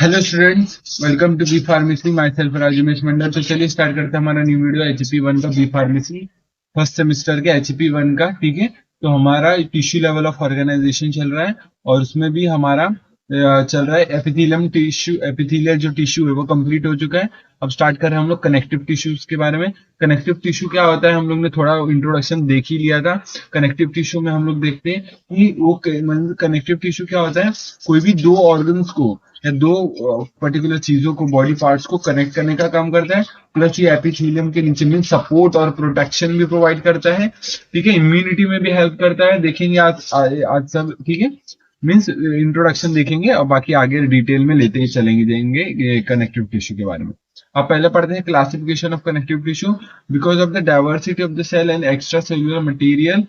Hello students, welcome to B pharmacy. Myself Rajesh Mandal. तो चलिए start करते हैं हमारा न्यू वीडियो HP1 का बी फार्मेसी फर्स्ट सेमेस्टर के HP1 का। ठीक है, तो हमारा टिश्यू लेवल ऑफ ऑर्गेनाइजेशन चल रहा है और उसमें भी हमारा चल रहा है एपिथेलियम टिश्यू। एपिथेलियल जो टिश्यू है वो कंप्लीट हो चुका है। अब स्टार्ट कर रहे हैं हम लोग कनेक्टिव टिश्यूज के बारे में। कनेक्टिव टिश्यू क्या होता है, हम लोग ने थोड़ा इंट्रोडक्शन देख ही लिया था। कनेक्टिव टिश्यू में हम लोग देखते हैं कि वो कनेक्टिव टिश्यू क्या होता है, कोई भी दो ऑर्गन्स को या दो पर्टिकुलर चीजों को, बॉडी पार्ट्स को कनेक्ट करने का काम करता है। प्लस ये एपिथेलियम के नीचे में सपोर्ट और प्रोटेक्शन भी प्रोवाइड करता है। ठीक है, इम्यूनिटी में भी हेल्प करता है। देखेंगे आज सब। ठीक है, मीन्स इंट्रोडक्शन देखेंगे और बाकी आगे डिटेल में लेते ही चलेंगे जाएंगे कनेक्टिव टिश्यू के बारे में। अब पहले पढ़ते हैं classification of connective tissue. Because of the diversity of the cell and extra cellular material,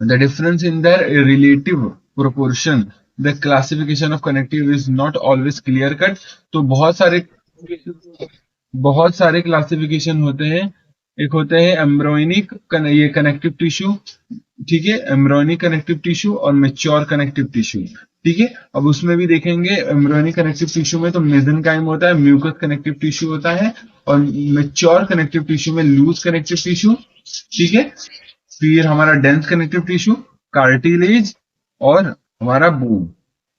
the difference in their relative proportion, the classification of connective is not always clear cut। तो बहुत सारे क्लासिफिकेशन होते हैं। एक होते हैं embryonic, ये connective tissue. ठीक है, एम्ब्रोनिक कनेक्टिव टिश्यू और मेच्योर कनेक्टिव टिश्यू। ठीक है, अब उसमें भी देखेंगे एम्ब्रोनिक कनेक्टिव टिश्यू में तो मेसेनकाइम होता है, म्यूकस कनेक्टिव टिश्यू होता है, और मेच्योर कनेक्टिव टिश्यू में लूज कनेक्टिव टिश्यू। ठीक है, फिर हमारा डेंस कनेक्टिव टिश्यू, कार्टिलेज और हमारा बोन।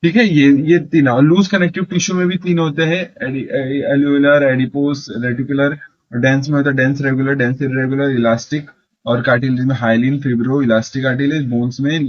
ठीक है, ये तीन। और लूज कनेक्टिव टिश्यू में भी तीन होते हैं, एल्यूलर, एडिपोस, रेटिकुलर। डेंस में होता है dense regular, dense irregular, elastic. और कार्टिलेज में hyaline, fibro, elastic cartilage. Bones में,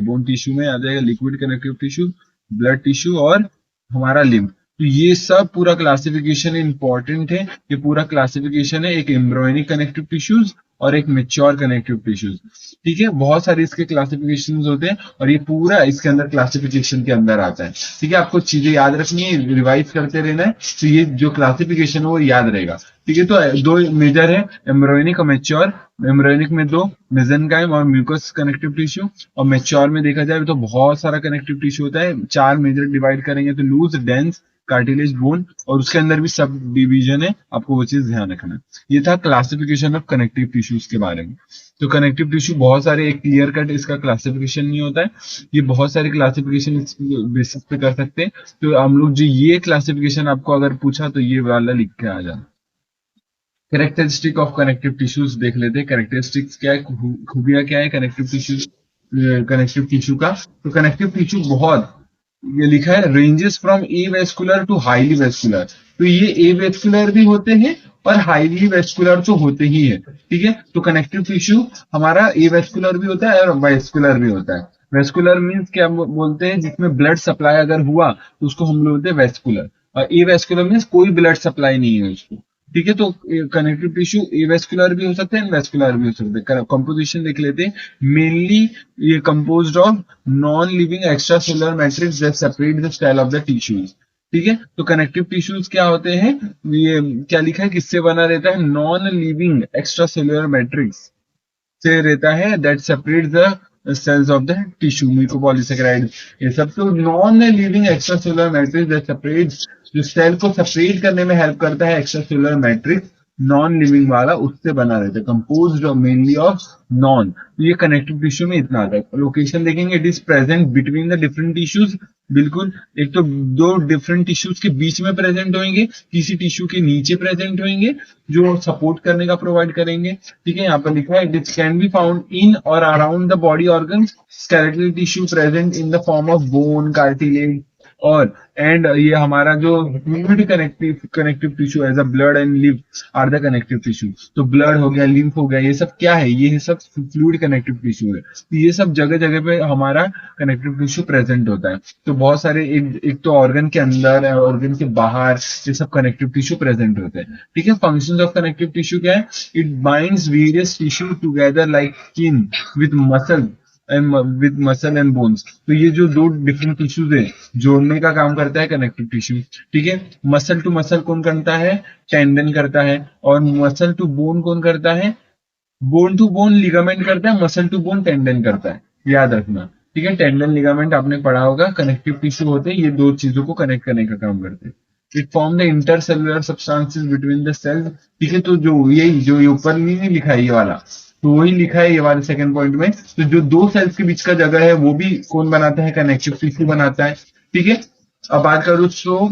बोन टिश्यू में आ जाएगा liquid connective tissue, blood tissue और हमारा लिम्फ। तो ये सब पूरा क्लासिफिकेशन इंपॉर्टेंट है। ये पूरा क्लासिफिकेशन है एक एम्ब्रॉयनिक कनेक्टिव टिश्यूज और एक मेच्योर कनेक्टिव टिश्यूज। ठीक है, बहुत सारे इसके क्लासिफिकेशन होते हैं और ये पूरा इसके अंदर क्लासिफिकेशन के अंदर आता है। ठीक है, आपको चीजें याद रखनी है, रिवाइज करते रहना है, तो ये जो क्लासिफिकेशन है वो याद रहेगा। ठीक है, तो दो मेजर है, एम्ब्रॉयनिक और मेच्योर। एम्ब्रॉयनिक में दो, मेसेनकाइम और म्यूकस कनेक्टिव टिश्यू। और मेच्योर में देखा जाए तो बहुत सारा कनेक्टिव टिश्यू होता है। चार मेजर डिवाइड करेंगे तो लूज, डेंस, कार्टिलेज, बोन, और उसके अंदर भी सब डिवीजन है, आपको वो चीज ध्यान रखना है। ये था क्लासिफिकेशन ऑफ कनेक्टिव टिश्यूज के बारे में। तो कनेक्टिव टिश्यू बहुत सारे, एक क्लियर कट इसका क्लासिफिकेशन नहीं होता है, ये बहुत सारे क्लासिफिकेशन बेसिस पे कर सकते हैं। तो हम लोग जो ये क्लासिफिकेशन आपको अगर पूछा तो ये वाला लिख के आ जाना। कैरेक्टरिस्टिक ऑफ कनेक्टिव टिश्यूज देख लेते हैं। कैरेक्टरिस्टिक्स क्या है, खूबियां क्या है कनेक्टिव टिश्यू का। तो कनेक्टिव टिश्यू बहुत, ये लिखा है ranges from avascular to highly vascular. तो ये ए वेस्कुलर भी होते हैं और हाईली वेस्कुलर तो होते ही है। ठीक है, तो कनेक्टिव टिश्यू हमारा ए वेस्कुलर भी होता है और वेस्कुलर भी होता है। वेस्कुलर मीन्स क्या बोलते हैं, जिसमें ब्लड सप्लाई अगर हुआ तो उसको हम लोग बोलते हैं वेस्कुलर। और ए वेस्कुलर मीन्स कोई ब्लड सप्लाई नहीं है उसको। ठीक है, तो कनेक्टिव टिश्यू एवेस्कुलर भी हो सकते हैं, वेस्कुलर भी हो सकते हैं। कंपोजिशन देख लेते हैं। मेनली ये composed of non living extra cellular matrix that separate the cell of the tissues. ठीक है, तो कनेक्टिव टिश्यूज क्या होते हैं, ये क्या लिखा है, किससे बना रहता है, non living extra cellular matrix से रहता है, that separate the cells of the tissue, mucopolysaccharide. ये सब तो non living extra cellular matrix that separate, जो सेल को सेपरेट करने में हेल्प करता है, extra cellular matrix non living वाला, उससे बना रहता है, कंपोज्ड मेनली ऑफ नॉन। ये कनेक्टिव टिश्यू में इतना आता है। लोकेशन देखेंगे, it is present between the different tissues. बिल्कुल, एक तो दो डिफरेंट टिश्यूज के बीच में प्रेजेंट होंगे, किसी टिश्यू के नीचे प्रेजेंट होंगे जो सपोर्ट करने का प्रोवाइड करेंगे। ठीक है, यहाँ पर लिखा है it can be found in और around the body organs, skeletal tissue present in the form of bone, cartilage और एंड ये हमारा जो fluid connective tissue as a blood and lymph are the connective tissue. तो blood हो गया, lymph हो गया, ये सब क्या है, ये सब फ्लूइड कनेक्टिव टिश्यू है। तो ये सब जगह जगह पे हमारा कनेक्टिव टिश्यू प्रेजेंट होता है। तो बहुत सारे, एक तो ऑर्गन के अंदर, ऑर्गन के बाहर, ये सब कनेक्टिव टिश्यू प्रेजेंट होते हैं। ठीक है, फंक्शंस ऑफ कनेक्टिव टिश्यू क्या है, it binds various tissue together like skin with muscle and bones. तो ये जो दो डिफरेंट टिश्यूज है, जोड़ने का काम करता है कनेक्टिव टिश्यू। ठीक है, मसल टू मसल कौन करता है, टेंडन करता है। और मसल टू बोन कौन करता है, बोन टू बोन लिगामेंट करता है, मसल टू बोन टेंडन करता है, याद रखना। ठीक है, टेंडन लिगामेंट आपने पढ़ा होगा। कनेक्टिव टिश्यू होते हैं, ये दो चीजों को कनेक्ट करने का काम करते हैं। It form the intercellular substances between the cells. ठीक है, तो जो ये ऊपर नहीं लिखा है ये वाला, तो वही लिखा है ये वाले सेकंड पॉइंट में। तो जो दो सेल्स के बीच का जगह है वो भी कौन बनाता है, कनेक्टिव टिश्यू बनाता है। ठीक है, अब बात करूँ तो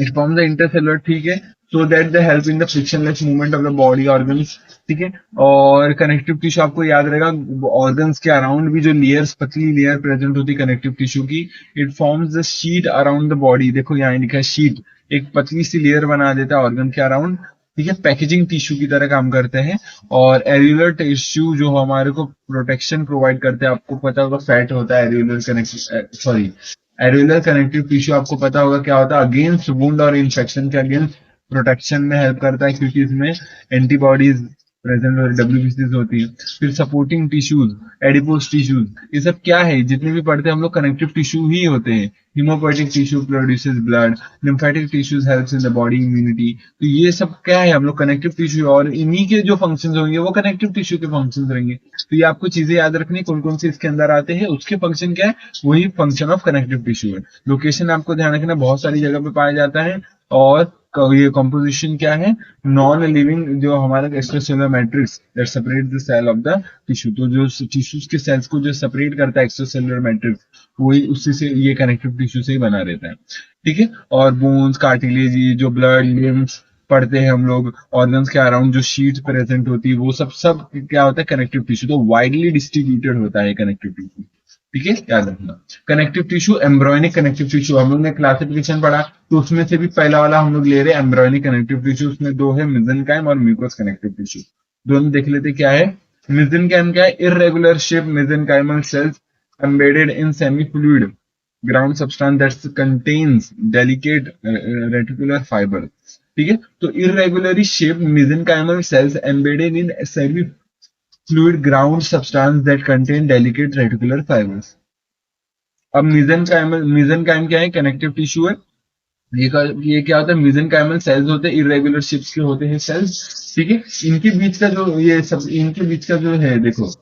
इट फॉर्म द इंटरसेलुलर, ठीक है, so that the help in the frictionless movement of the body organs, ठीक है। और कनेक्टिव टिश्यू आपको याद रहेगा, ऑर्गन्स के अराउंड भी जो लेयर्स, पतली लेयर प्रेजेंट होती है कनेक्टिव टिश्यू की, it forms the sheet around the body. देखो यहाँ लिखा है शीट, एक पतली सी लेयर बना देता है ऑर्गन के अराउंड, ठीक है, पैकेजिंग टिश्यू की तरह काम करते हैं। और एरियुलर टिश्यू जो हमारे को प्रोटेक्शन प्रोवाइड करते हैं, आपको पता होगा फैट होता है areolar connective, sorry, areolar connective tissue आपको पता होगा क्या होता है, अगेंस्ट वुंड और इन्फेक्शन के अगेंस्ट प्रोटेक्शन में हेल्प करता है, क्योंकि इसमें एंटीबॉडीज प्रेजेंट और डब्ल्यूबीसीज होती है। फिर सपोर्टिंग टिश्यूज, एडिपोज टिश्यूज, ये सब क्या है, जितने भी पढ़ते हैं हम लोग कनेक्टिव टिश्यू ही होते हैं। Haemopoietic tissue produces blood, lymphatic tissues helps in the body immunity. तो ये सब क्या है, हम लोग कनेक्टिव टिश्यू, और इन्हीं के जो फंक्शंस होंगे वो कनेक्टिव टिश्यू के फंक्शंस रहेंगे। तो ये आपको चीजें याद रखनी, कौन कौन से इसके अंदर आते हैं, उसके फंक्शन क्या है, वही फंक्शन ऑफ कनेक्टिव टिश्यू है। लोकेशन आपको ध्यान रखना, बहुत सारी जगह पे पाया जाता है। और ये कंपोजिशन क्या है, नॉन लिविंग जो हमारा extracellular matrix that separate the cell of the tissue, तो जो टिश्यूज के सेल्स को जो सेपरेट करता है एक्स्ट्रासेलुलर मैट्रिक्स, वही उसी से ये कनेक्टिव टिश्यू से ही बना रहता है, ठीक है। और बोन्स, कार्टिलेज, ये जो ब्लड, लिम्स पढ़ते हैं हम लोग, ऑर्गन्स के अराउंड जो शीट प्रेजेंट होती है, वो सब सब क्या होता है, कनेक्टिव टिश्यू। तो वाइडली डिस्ट्रीब्यूटेड होता है कनेक्टिव टिश्यू, ठीक है, याद रखना। Connective tissue, embryonic connective tissue, हम लोग ने क्लासिफिकेशन पढ़ा, तो उसमें से भी पहला वाला हम लोग ले रहे हैं एम्ब्रॉयनिक कनेक्टिव टिश्यू। उसमें दो है, मेसेनकाइम और म्यूकस कनेक्टिव टिश्यू। दोनों देख लेते क्या है। मेसेनकाइम क्या है, irregular shape mesenchymal cells embedded in semi-fluid ground substance that contains delicate reticular fiber, ठीक है। तो irregularly shaped mesenchymal cells embedded in semi-fluid ground substance that contain delicate reticular fibers। अब mesenchyme क्या है, कनेक्टिव टिश्यू है। ये क्या होता है, mesenchymal सेल्स होते हैं, इरेगुलर शेप्स के होते हैं सेल्स, ठीक है। इनके बीच का जो ये सब, इनके बीच का जो है, देखो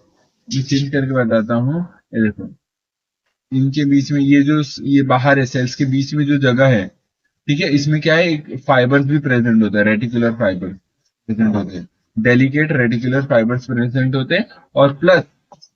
ये चेंज करके बताता हूँ, ये देखो इनके बीच में ये जो ये बाहर है, सेल्स के बीच में जो जगह है, ठीक है, इसमें क्या है, एक फाइबर्स भी प्रेजेंट होता है, रेटिकुलर फाइबर प्रेजेंट होते हैं, डेलिकेट रेटिकुलर फाइबर्स प्रेजेंट होते हैं। और प्लस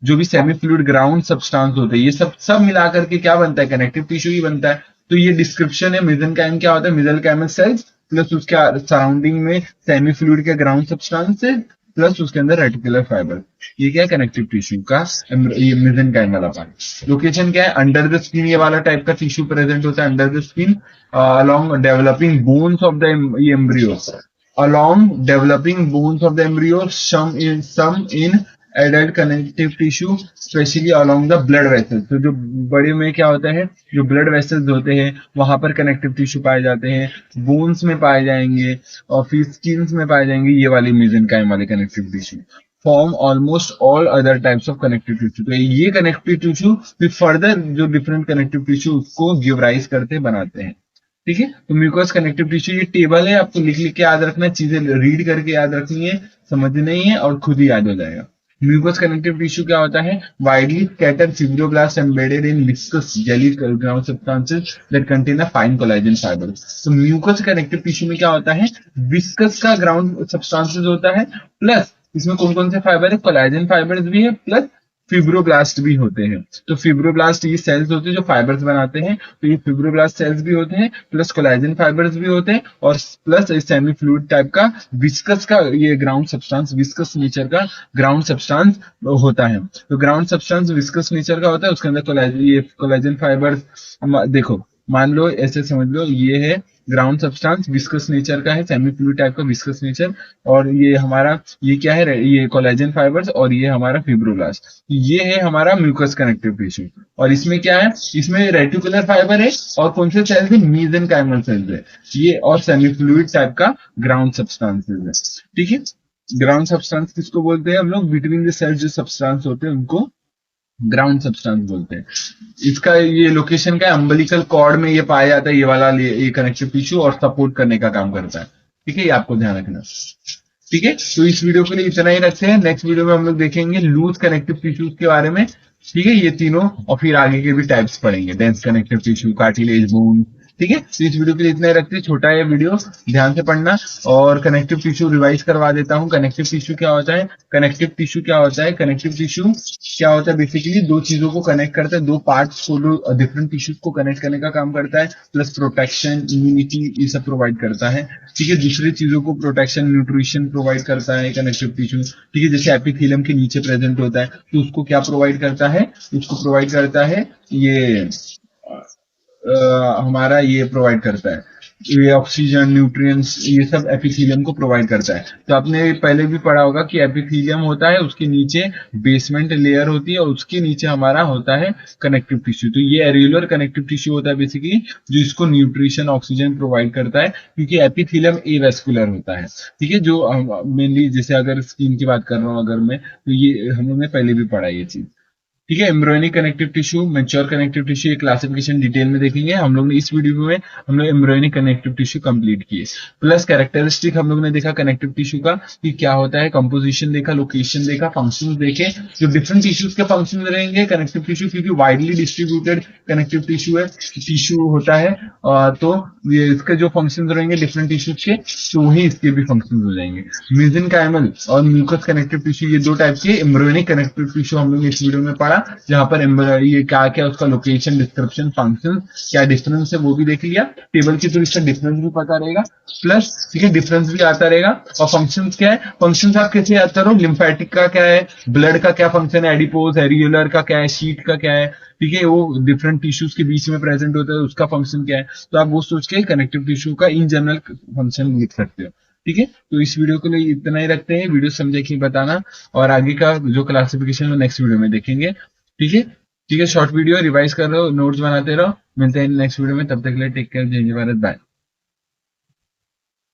जो भी सेमी फ्लूइड ग्राउंड सब्सटेंस होते हैं, ये सब सब मिलाकर के क्या बनता है, कनेक्टिव टिश्यू ही बनता है। तो ये डिस्क्रिप्शन है, मेसेनकाइम क्या होता है, मेसेनकाइमल सेल्स प्लस उसके सराउंडिंग में सेमी फ्लूइड के ग्राउंड सब्सटेंस है, प्लस उसके अंदर रेटिकुलर फाइबर। ये क्या है, कनेक्टिव टिश्यू का ये मेसेनकाइम वाला पार्ट। लोकेशन क्या है, अंडर द स्किन, ये वाला टाइप का टिश्यू प्रेजेंट होता है under the skin, along developing bones of the embryo, along developing bones of the embryo, some in adult connective tissue, especially along the blood vessels। तो जो बड़े में क्या होता है, जो ब्लड वेसल्स होते हैं वहां पर कनेक्टिव टिश्यू पाए जाते हैं, बोन्स में पाए जाएंगे, और फिर स्किन्स में पाए जाएंगे, ये वाली मेसेनकाइम वाले connective tissue. Form almost all other types of connective tissue. तो ये कनेक्टिव टिश्यू फिर फर्दर जो डिफरेंट कनेक्टिव टिश्यू उसको गिव राइज करते बनाते हैं, ठीक है। तो म्यूकस कनेक्टिव टिश्यू ये टेबल है, आपको लिख लिख के याद रखना है, चीजें रीड करके याद रखनी है, समझनी है, और खुद ही याद हो जाएगा। म्यूकस कनेक्टिव टिश्यू क्या होता है, widely scattered fibroblast embedded in viscous jelly ground substances that contain a fine collagen fibre. तो म्यूकस कनेक्टिव टिश्यू में क्या होता है, विस्कस का ग्राउंड सब्सटेंसेस होता है, प्लस इसमें कौन कौन से फाइबर है, कोलेजन फाइबर्स भी है, प्लस फिब्रोब्लास्ट भी होते हैं। तो फिब्रोब्लास्ट ये सेल्स होते हैं जो फाइबर्स बनाते हैं, तो ये फिब्रोब्लास्ट सेल्स भी होते हैं, प्लस कोलेजन फाइबर्स भी होते हैं, और प्लस सेमी फ्लूइड टाइप का विस्कस का ये ग्राउंड सब्सटेंस, विस्कस नेचर का ग्राउंड सब्सटेंस होता है। तो ग्राउंड सब्सटेंस विस्कस नेचर का होता है, उसके अंदर ये कोलेजन फाइबर्स, देखो मान लो ऐसे समझ लो, ये है ग्राउंड सब्सटेंस, विस्कस नेचर का है, सेमी फ्लूइड टाइप का विस्कस नेचर, और ये हमारा ये क्या है, ये कोलेजन फाइबर्स, और ये हमारा फिब्रोब्लास्ट, ये है हमारा म्यूकस कनेक्टिव टिश्यू। और इसमें क्या है, इसमें रेटिकुलर फाइबर है, और कौन से सेल्स है, मेसेनकाइमल सेल्स है ये, और सेमी फ्लूइड टाइप का ग्राउंड सब्सटेंसेस है, ठीक है। ग्राउंड सब्सटेंस किसको बोलते हैं हम लोग, बिटवीन द सेल्स जो सब्सटेंस होते हैं उनको ग्राउंड सब्सटेंस बोलते हैं। इसका ये लोकेशन का अम्बिलिकल कॉर्ड में ये पाया जाता है, ये वाला ये कनेक्टिव टिश्यू, और सपोर्ट करने का काम करता है, ठीक है, ये आपको ध्यान रखना, ठीक है। तो इस वीडियो के लिए इतना ही रखते हैं, नेक्स्ट वीडियो में हम लोग देखेंगे लूज कनेक्टिव टिश्यूज के बारे में, ठीक है, ये तीनों, और फिर आगे के भी टाइप्स पढ़ेंगे, dense connective tissue, cartilage, bone, ठीक है, तो इस वीडियो के लिए इतना ही रखते हैं, छोटा है वीडियो, ध्यान से पढ़ना। और कनेक्टिव टिश्यू रिवाइज करवा देता हूँ। कनेक्टिव टिश्यू क्या होता है? कनेक्टिव टिश्यू क्या होता है? कनेक्टिव टिश्यू क्या होता है? बेसिकली दो चीजों को कनेक्ट करता है, दो पार्ट्स को, दो डिफरेंट टिश्यूज को कनेक्ट करने का काम करता है, प्लस प्रोटेक्शन, इम्यूनिटी, ये सब प्रोवाइड करता है। ठीक है, दूसरी चीजों को प्रोटेक्शन, न्यूट्रिशन प्रोवाइड करता है कनेक्टिव टिश्यू। ठीक है, जैसे एपिथेलियम के नीचे प्रेजेंट होता है, तो उसको क्या प्रोवाइड करता है? उसको प्रोवाइड करता है ये हमारा ये प्रोवाइड करता है, ये ऑक्सीजन, न्यूट्रिएंट्स, ये सब एपिथेलियम को प्रोवाइड करता है। तो आपने पहले भी पढ़ा होगा कि एपिथेलियम होता है, उसके नीचे बेसमेंट लेयर होती है और उसके नीचे हमारा होता है कनेक्टिव टिश्यू। तो ये एरियुलर कनेक्टिव टिश्यू होता है बेसिकली, जो इसको न्यूट्रिशन, ऑक्सीजन प्रोवाइड करता है, क्योंकि एपिथेलियम एवेस्कुलर होता है। ठीक है, जो मेनली जैसे अगर स्किन की बात कर रहा हूँ अगर मैं, तो ये हम लोग ने पहले भी पढ़ा ये चीज। ठीक है, embryonic connective tissue, mature connective tissue, ये क्लासिफिकेशन डिटेल में देखेंगे हम लोग ने। इस वीडियो में हम लोग एम्ब्रियोनिक कनेक्टिव टिश्यू कंप्लीट किए, प्लस कैरेक्टरिस्टिक हम लोग ने देखा कनेक्टिव टिश्यू का कि क्या होता है, कंपोजिशन देखा, लोकेशन देखा, फंक्शंस देखे। जो डिफरेंट टिश्यूज के फंक्शन रहेंगे कनेक्टिव टिश्यू, क्योंकि वाइडली डिस्ट्रीब्यूटेड कनेक्टिव टिश्यू है, टिश्यू होता है, तो ये इसके जो फंक्शन रहेंगे डिफरेंट टिश्यूज के, तो वही इसके भी फंक्शन हो जाएंगे। मेसेनकाइमल और म्यूकस कनेक्टिव टिश्यू, ये दो टाइप के एम्ब्रियोनिक कनेक्टिव टिश्यू हम लोग इस वीडियो में पढ़ा, जहां पर ये क्या क्या उसका लोकेशन, डिस्क्रिप्शन, फंक्शन, क्या डिफरेंस है वो भी देख लिया। टेबल के थ्रू इसका डिफरेंस भी पता रहेगा, प्लस ठीक है डिफरेंस भी आता रहेगा। और फंक्शंस क्या है, फंक्शंस आप कैसे याद करो, लिम्फेटिक का क्या है, ब्लड का क्या फंक्शन है, एडिपोज, एरियुलर का क्या है, शीट का क्या है। ठीक है, वो डिफरेंट टिश्यूज के बीच में प्रेजेंट होता है, उसका फंक्शन क्या है। तो आप वो सोच के कनेक्टिव टिश्यू का इन जनरल फंक्शन लिख सकते हो। ठीक है, तो इस वीडियो के लिए इतना ही रखते हैं। वीडियो समझे कि बताना, और आगे का जो क्लासिफिकेशन है नेक्स्ट वीडियो में देखेंगे। ठीक है, ठीक है, शॉर्ट वीडियो रिवाइज कर रहे हो, नोट्स बनाते रहो। मिलते हैं नेक्स्ट वीडियो में, तब तक के लिए टेक केयर, जय हिंद, भारत, बाय।